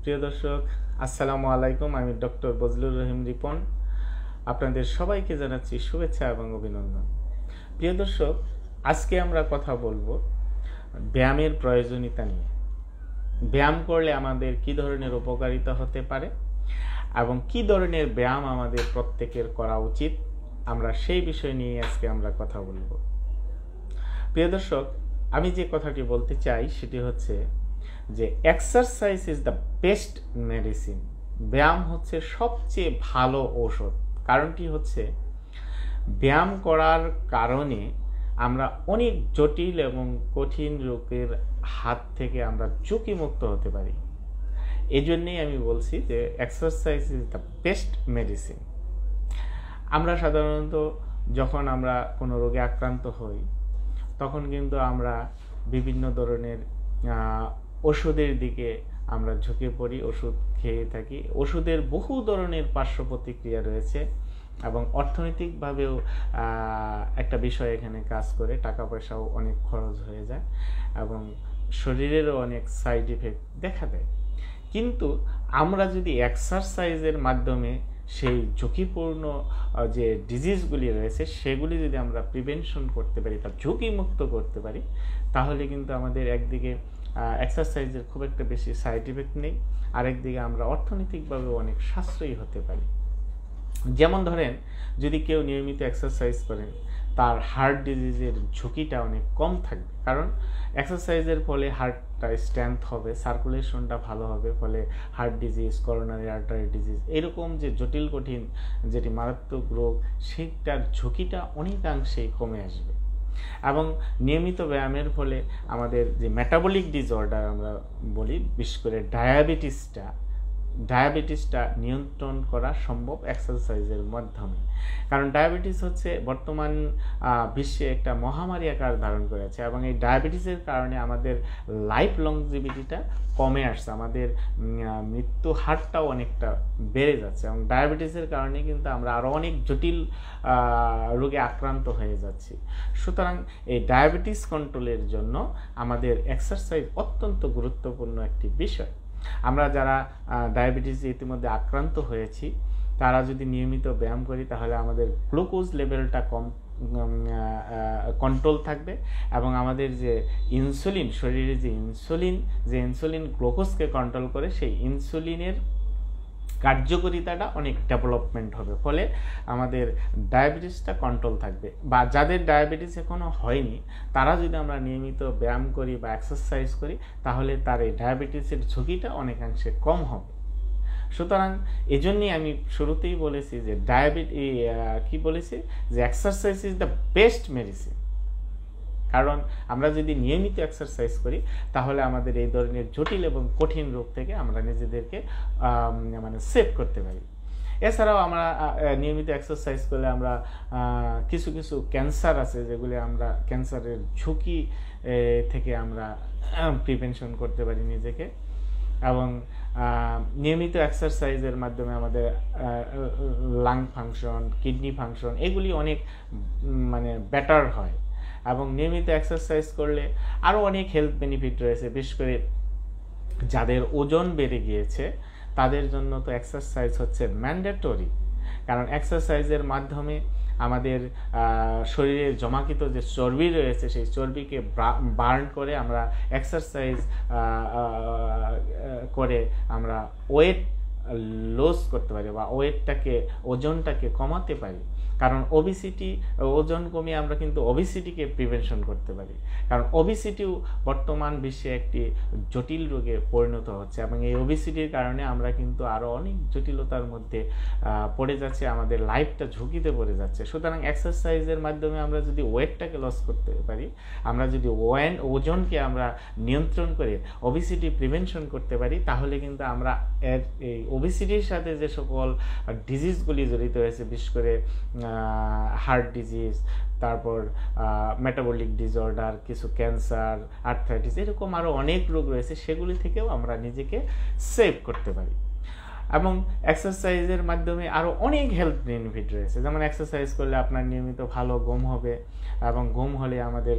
প্রিয় দর্শক, আসসালামু আলাইকুম। আমি ডক্টর বজলুর রহিম রিপন। আপনাদের সবাইকে জানাচ্ছি শুভেচ্ছা এবং অভিনন্দন। প্রিয় দর্শক, আজকে আমরা কথা বলবো ব্যায়ামের প্রয়োজনীয়তা নিয়ে। ব্যায়াম করলে আমাদের কি ধরনের উপকারিতা হতে পারে এবং কি ধরনের ব্যায়াম আমাদের প্রত্যেকের করা উচিত, আমরা সেই বিষয় নিয়ে আজকে আমরা কথা বলবো। প্রিয় দর্শক, আমি যে কথাটি বলতে চাই সেটি হচ্ছে যে exercise is the best medicine. ব্যায়াম হচ্ছে সবচেয়ে ভালো ঔষধ। কারণটি হচ্ছে ব্যায়াম করার কারণে আমরা অনেক জটিল এবং কঠিন রোগের হাত থেকে আমরা ঝুঁকিমুক্ত হতে পারি। এই জন্যেই আমি বলছি যে exercise is the best medicine. আমরা সাধারণত যখন আমরা কোনো রোগে আক্রান্ত হই তখন কিন্তু আমরা বিভিন্ন ধরনের ওষুধের দিকে আমরা ঝুঁকে পড়ি, ওষুধ খেয়ে থাকি। ওষুধের বহু ধরনের পার্শ্ব প্রতিক্রিয়া রয়েছে এবং অর্থনৈতিকভাবেও একটা বিষয় এখানে কাজ করে। টাকা পয়সাও অনেক খরচ হয়ে যায় এবং শরীরেরও অনেক সাইড ইফেক্ট দেখা দেয়। কিন্তু আমরা যদি এক্সারসাইজের মাধ্যমে সেই ঝুঁকিপূর্ণ যে ডিজিজগুলি রয়েছে সেগুলি যদি আমরা প্রিভেনশন করতে পারি বা ঝুঁকিমুক্ত করতে পারি, তাহলে কিন্তু আমাদের একদিকে এক্সারসাইজের খুব একটা বেশি সাইড ইফেক্ট নেই, আরেকদিকে আমরা অর্থনৈতিকভাবে অনেক সাশ্রয়ী হতে পারি। যেমন ধরেন, যদি কেউ নিয়মিত এক্সারসাইজ করেন তার হার্ট ডিজিজের ঝুঁকিটা অনেক কম থাকবে, কারণ এক্সারসাইজের ফলে হার্টটা স্ট্রেংথ হবে, সার্কুলেশনটা ভালো হবে, ফলে heart disease, coronary artery disease, এরকম যে জটিল কঠিন যেটি মারাত্মক রোগ সেটার ঝুঁকিটা অনেকাংশেই কমে আসবে। এবং নিয়মিত ব্যায়ামের ফলে আমাদের যে মেটাবলিক ডিসঅর্ডার আমরা বলি, বিশেষ করে ডায়াবেটিসটা নিয়ন্ত্রণ করা সম্ভব এক্সারসাইজের মাধ্যমে। কারণ ডায়াবেটিস হচ্ছে বর্তমান বিশ্বে একটা মহামারী আকার ধারণ করেছে এবং এই ডায়াবেটিসের কারণে আমাদের লাইফ লংজিভিটিটা কমে আসছে, আমাদের মৃত্যু হারটাও অনেকটা বেড়ে যাচ্ছে এবং ডায়াবেটিসের কারণে কিন্তু আমরা আরও অনেক জটিল রোগে আক্রান্ত হয়ে যাচ্ছি। সুতরাং এই ডায়াবেটিস কন্ট্রোলের জন্য আমাদের এক্সারসাইজ অত্যন্ত গুরুত্বপূর্ণ একটি বিষয়। আমরা যারা ডায়াবেটিস ইতিমধ্যে আক্রান্ত হয়েছি তারা যদি নিয়মিত ব্যায়াম করি তাহলে আমাদের গ্লুকোজ লেভেলটা কন্ট্রোল থাকবে এবং আমাদের যে ইনসুলিন, শরীরে যে ইনসুলিন গ্লুকোজকে কন্ট্রোল করে, সেই ইনসুলিনের কার্যকারিতাটা অনেক ডেভেলপমেন্ট হবে, ফলে আমাদের ডায়াবেটিসটা কন্ট্রোল থাকবে। বা যাদের ডায়াবেটিস এখনও হয়নি তারা যদি আমরা নিয়মিত ব্যায়াম করি বা এক্সারসাইজ করি তাহলে তার এই ডায়াবেটিসের ঝুঁকিটা অনেকাংশে কম হবে। সুতরাং এই জন্যই আমি শুরুতেই বলেছি যে যে exercise is the best medicine. কারণ আমরা যদি নিয়মিত এক্সারসাইজ করি তাহলে আমাদের এই ধরনের জটিল এবং কঠিন রোগ থেকে আমরা নিজেদেরকে সেভ করতে পারি। এছাড়াও আমরা নিয়মিত এক্সারসাইজ করলে আমরা কিছু ক্যান্সার আছে যেগুলি আমরা ক্যান্সারের ঝুঁকি থেকে আমরা প্রিভেনশন করতে পারি নিজেকে। এবং নিয়মিত এক্সারসাইজের মাধ্যমে আমাদের লাং ফাংশন, কিডনি ফাংশন এগুলি অনেক বেটার হয় এবং নিয়মিত এক্সারসাইজ করলে আরও অনেক হেলথ বেনিফিট রয়েছে। বিশেষ করে যাদের ওজন বেড়ে গিয়েছে তাদের জন্য তো এক্সারসাইজ হচ্ছে ম্যান্ডেটরি, কারণ এক্সারসাইজের মাধ্যমে আমাদের শরীরের জমাকৃত যে চর্বি রয়েছে সেই চর্বিকে বার্ন করে আমরা এক্সারসাইজ করে আমরা ওয়েট লস করতে পারি বা ওজনটাকে কমাতে পারি। কারণ ওজন কমিয়ে আমরা কিন্তু ওবেসিটিকে প্রিভেনশন করতে পারি, কারণ ওবেসিটিও বর্তমান বিশ্বে একটি জটিল রোগে পরিণত হচ্ছে এবং এই ওবেসিটির কারণে আমরা কিন্তু আরও অনেক জটিলতার মধ্যে পড়ে যাচ্ছে, আমাদের লাইফটা ঝুঁকিতে পড়ে যাচ্ছে। সুতরাং এক্সারসাইজের মাধ্যমে আমরা যদি ওয়েটটাকে লস করতে পারি, আমরা যদি ওজনকে আমরা নিয়ন্ত্রণ করে ওবেসিটি প্রিভেনশন করতে পারি, তাহলে কিন্তু আমরা এই ওবেসিটির সাথে যে সকল ডিজিজগুলি জড়িত হয়েছে, বিশেষ করে হার্ট ডিজিজ, তারপর মেটাবলিক ডিসঅর্ডার, কিছু ক্যান্সার, আর্থ্রাইটিস, এরকম আরও অনেক রোগ রয়েছে, সেগুলি থেকেও আমরা নিজেকে সেভ করতে পারি। এবং এক্সারসাইজের মাধ্যমে আরও অনেক হেলথ বেনিফিট রয়েছে। যেমন এক্সারসাইজ করলে আপনার নিয়মিত ভালো ঘুম হবে এবং ঘুম হলে আমাদের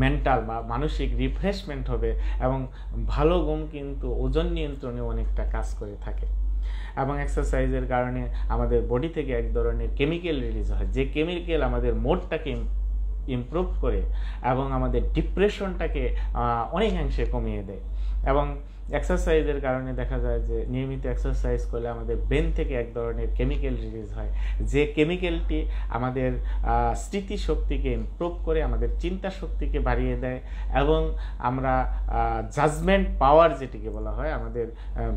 মেন্টাল বা মানসিক রিফ্রেশমেন্ট হবে এবং ভালো ঘুম কিন্তু ওজন নিয়ন্ত্রণে অনেকটা কাজ করে থাকে। এবং এক্সারসাইজের কারণে আমাদের বডি থেকে এক ধরনের কেমিক্যাল রিলিজ হয়, যে কেমিক্যাল আমাদের মুডটাকে ইমপ্রুভ করে এবং আমাদের ডিপ্রেশনটাকে অনেকাংশে কমিয়ে দেয়। এবং এক্সারসাইজের কারণে দেখা যায় যে নিয়মিত এক্সারসাইজ করলে আমাদের ব্রেন থেকে এক ধরনের কেমিক্যাল রিলিজ হয়, যে কেমিক্যালটি আমাদের স্মৃতিশক্তিকে ইমপ্রুভ করে, আমাদের চিন্তা শক্তিকে বাড়িয়ে দেয় এবং আমরা জাজমেন্ট পাওয়ার যেটিকে বলা হয়, আমাদের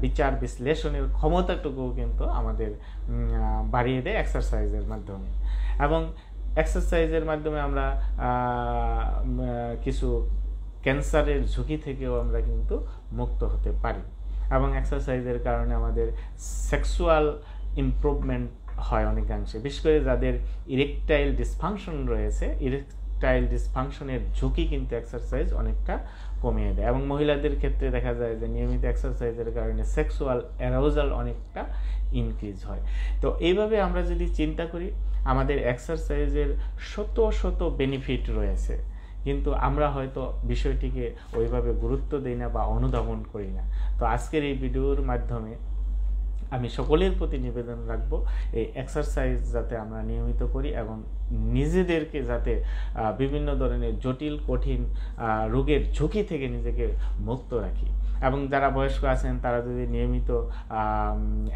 বিচার বিশ্লেষণের ক্ষমতাটুকুও কিন্তু আমাদের বাড়িয়ে দেয় এক্সারসাইজের মাধ্যমে। এবং এক্সারসাইজের মাধ্যমে আমরা কিছু ক্যান্সারের ঝুঁকি থেকেও আমরা কিন্তু মুক্ত হতে পারি। এবং এক্সারসাইজের কারণে আমাদের সেক্সুয়াল ইমপ্রুভমেন্ট হয় অনেকাংশে, বিশেষ করে যাদের ইরেকটাইল ডিসফাংশন রয়েছে, ইরেকটাইল ডিসফাংশনের ঝুঁকি কিন্তু এক্সারসাইজ অনেকটা কমিয়ে দেয়। এবং মহিলাদের ক্ষেত্রে দেখা যায় যে নিয়মিত এক্সারসাইজের কারণে সেক্সুয়াল অ্যারাউজাল অনেকটা ইনক্রিজ হয়। তো এইভাবে আমরা যদি চিন্তা করি, আমাদের এক্সারসাইজের শত শত বেনিফিট রয়েছে, কিন্তু আমরা হয়তো বিষয়টিকে ওইভাবে গুরুত্ব দিই না বা অনুধাবন করি না। তো আজকের এই ভিডিওর মাধ্যমে আমি সকলের প্রতি নিবেদন রাখবো, এই এক্সারসাইজ যাতে আমরা নিয়মিত করি এবং নিজেদেরকে যাতে বিভিন্ন ধরনের জটিল কঠিন রোগের ঝুঁকি থেকে নিজেকে মুক্ত রাখি। এবং যারা বয়স্ক আছেন তারা যদি নিয়মিত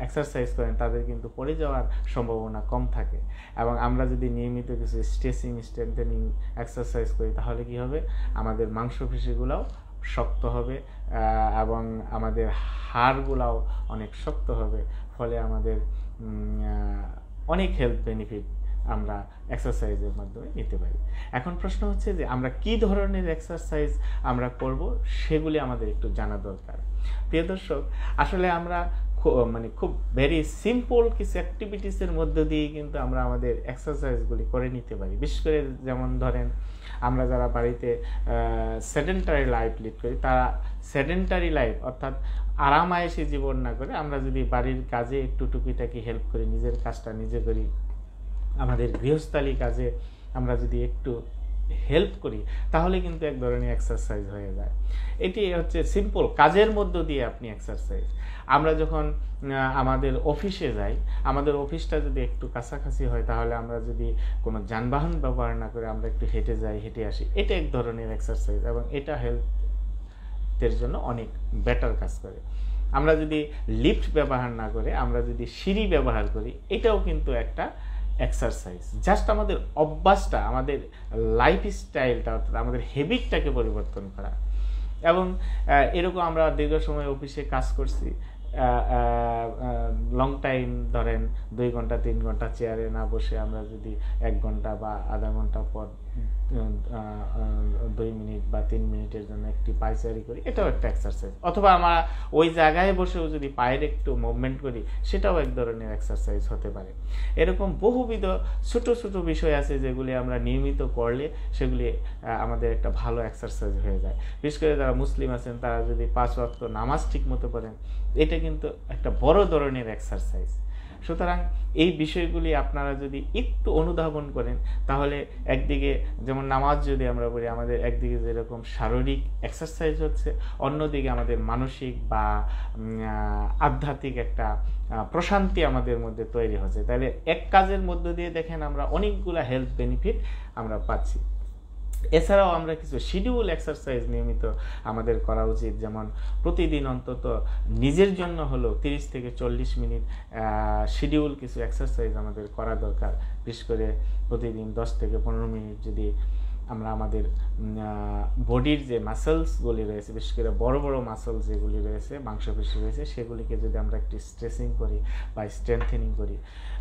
এক্সারসাইজ করেন তাদের কিন্তু পড়ে যাওয়ার সম্ভাবনা কম থাকে। এবং আমরা যদি নিয়মিত কিছু স্ট্রেচিং স্ট্রেংথেনিং এক্সারসাইজ করি তাহলে কি হবে, আমাদের মাংসপেশিগুলোও শক্ত হবে এবং আমাদের হাড়গুলাও অনেক শক্ত হবে, ফলে আমাদের অনেক হেলথ বেনিফিট আমরা এক্সারসাইজের মাধ্যমে নিতে পারি। এখন প্রশ্ন হচ্ছে যে আমরা কি ধরনের এক্সারসাইজ আমরা করব, সেগুলি আমাদের একটু জানা দরকার। প্রিয় দর্শক, আসলে আমরা খুব ভেরি সিম্পল কিছু অ্যাক্টিভিটিসের মধ্য দিয়ে কিন্তু আমরা আমাদের এক্সারসাইজগুলি করে নিতে পারি। বিশেষ করে যেমন ধরেন, আমরা যারা বাড়িতে সেডেন্টারি লাইফ লিড করি, তারা সেডেন্টারি লাইফ অর্থাৎ আরামায়েশী জীবন না করে আমরা যদি বাড়ির কাজে একটু টুকিটাকি হেল্প করি, নিজের কাজটা নিজে করি, আমাদের গৃহস্থালী কাজে আমরা যদি একটু হেল্প করি, তাহলে কিন্তু এক ধরনের এক্সারসাইজ হয়ে যায়। এটি হচ্ছে সিম্পল কাজের মধ্য দিয়ে আপনি এক্সারসাইজ। আমরা যখন আমাদের অফিসে যাই, আমাদের অফিসটা যদি একটু কাছাকাছি হয়, তাহলে আমরা যদি কোনো যানবাহন ব্যবহার না করে আমরা একটু হেঁটে যাই, হেঁটে আসি, এটা এক ধরনের এক্সারসাইজ এবং এটা হেলথের জন্য অনেক বেটার কাজ করে। আমরা যদি লিফট ব্যবহার না করে আমরা যদি সিঁড়ি ব্যবহার করি, এটাও কিন্তু একটা এক্সারসাইজ। জাস্ট আমাদের অভ্যাসটা, আমাদের লাইফস্টাইলটা অর্থাৎ আমাদের হ্যাবিটটাকে পরিবর্তন করা। এবং এরকম আমরা দীর্ঘ সময় অফিসে কাজ করছি, লং টাইম ধরেন 2 ঘন্টা 3 ঘন্টা চেয়ারে না বসে আমরা যদি 1 ঘন্টা বা আধা ঘন্টা পর 2 মিনিট বা 3 মিনিটের জন্য একটি পায়চারি করি, এটাও একটা এক্সারসাইজ। অথবা আমরা ওই জায়গায় বসেও যদি পায়ের একটু মুভমেন্ট করি, সেটাও এক ধরনের এক্সারসাইজ হতে পারে। এরকম বহুবিধ ছোট ছোট বিষয় আছে যেগুলি আমরা নিয়মিত করলে সেগুলি আমাদের একটা ভালো এক্সারসাইজ হয়ে যায়। বিশেষ করে যারা মুসলিম আছেন তারা যদি 5 ওয়াক্ত নামাজ ঠিক মতো পড়েন, এটা কিন্তু একটা বড় ধরনের এক্সারসাইজ। সুতরাং এই বিষয়গুলি আপনারা যদি একটু অনুধাবন করেন, তাহলে একদিকে যেমন নামাজ যদি আমরা পড়ি, আমাদের একদিকে যেরকম শারীরিক এক্সারসাইজ হচ্ছে, অন্যদিকে আমাদের মানসিক বা আধ্যাত্মিক একটা প্রশান্তি আমাদের মধ্যে তৈরি হচ্ছে। তাহলে এক কাজের মধ্য দিয়ে দেখেন আমরা অনেকগুলো হেলথ বেনিফিট আমরা পাচ্ছি। এছাড়াও আমরা কিছু শিডিউল এক্সারসাইজ নিয়মিত আমাদের করা উচিত, যেমন প্রতিদিন অন্তত নিজের জন্য হলো 30 থেকে 40 মিনিট শিডিউল কিছু এক্সারসাইজ আমাদের করা দরকার। বিশেষ করে প্রতিদিন 10 থেকে 15 মিনিট যদি আমরা আমাদের বডির যে মাসেলসগুলি রয়েছে, বিশেষ করে বড় বড় মাসেলস যেগুলি রয়েছে, মাংসপেশি রয়েছে, সেগুলিকে যদি আমরা একটু স্ট্রেচিং করি বা স্ট্রেংথেনিং করি,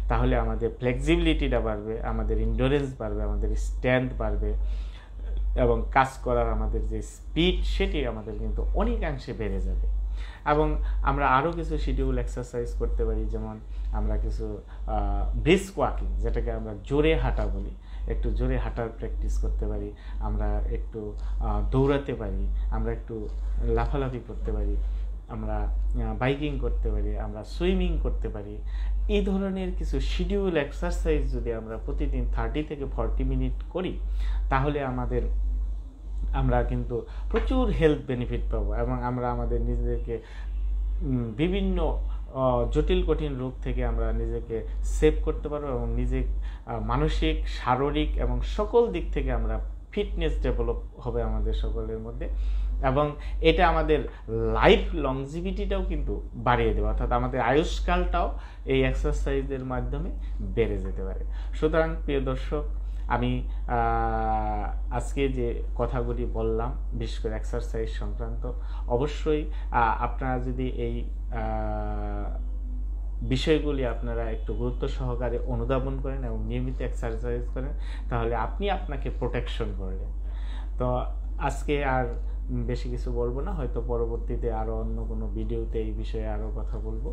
তাহলে আমাদের ফ্লেক্সিবিলিটিটা বাড়বে, আমাদের এন্ডুরেন্স বাড়বে, আমাদের স্ট্রেংথ বাড়বে এবং কাজ করার আমাদের যে স্পিড সেটি আমাদের কিন্তু অনেকাংশে বেড়ে যাবে। এবং আমরা আরও কিছু শিডিউল এক্সারসাইজ করতে পারি, যেমন আমরা কিছু ব্রিস্ক ওয়াকিং, যেটাকে আমরা জোরে হাঁটা বলি, একটু জোরে হাঁটার প্র্যাকটিস করতে পারি, আমরা একটু দৌড়াতে পারি, আমরা একটু লাফালাফি করতে পারি, আমরা বাইকিং করতে পারি, আমরা সুইমিং করতে পারি। এই ধরনের কিছু শিডিউল এক্সারসাইজ যদি আমরা প্রতিদিন 30 থেকে 40 মিনিট করি, তাহলে আমাদের আমরা কিন্তু প্রচুর হেলথ বেনিফিট পাবো এবং আমরা আমাদের নিজেদেরকে বিভিন্ন জটিল কঠিন রোগ থেকে আমরা নিজেকে সেভ করতে পারবো এবং নিজে মানসিক শারীরিক এবং সকল দিক থেকে আমরা ফিটনেস ডেভেলপ হবে আমাদের সকলের মধ্যে এবং এটা আমাদের লাইফ লংজিভিটিটাও কিন্তু বাড়িয়ে দেবে, অর্থাৎ আমাদের আয়ুষ্কালটাও এই এক্সারসাইজের মাধ্যমে বেড়ে যেতে পারে। সুতরাং প্রিয় দর্শক, আমি আজকে যে কথাগুলি বললাম বিশেষ করে এক্সারসাইজ সংক্রান্ত, অবশ্যই আপনারা যদি এই বিষয়গুলি আপনারা একটু গুরুত্ব সহকারে অনুধাবন করেন এবং নিয়মিত এক্সারসাইজ করেন, তাহলে আপনি আপনাকে প্রোটেকশন করলেন। তো আজকে আর বেশি কিছু বলবো না, হয়তো পরবর্তীতে আরও অন্য কোনো ভিডিওতে এই বিষয়ে আরও কথা বলবো।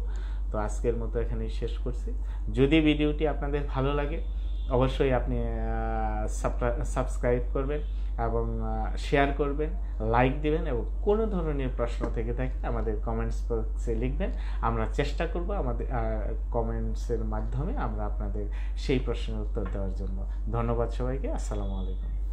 তো আজকের মতো এখানেই শেষ করছি। যদি ভিডিওটি আপনাদের ভালো লাগে অবশ্যই আপনি সাবস্ক্রাইব করবেন এবং শেয়ার করবেন, লাইক দিবেন এবং কোনো ধরনের প্রশ্ন থেকে থাকে আমাদের কমেন্টস বক্সে লিখবেন। আমরা চেষ্টা করব আমাদের কমেন্টসের মাধ্যমে আমরা আপনাদের সেই প্রশ্নের উত্তর দেওয়ার জন্য। ধন্যবাদ সবাইকে। আসসালামু আলাইকুম।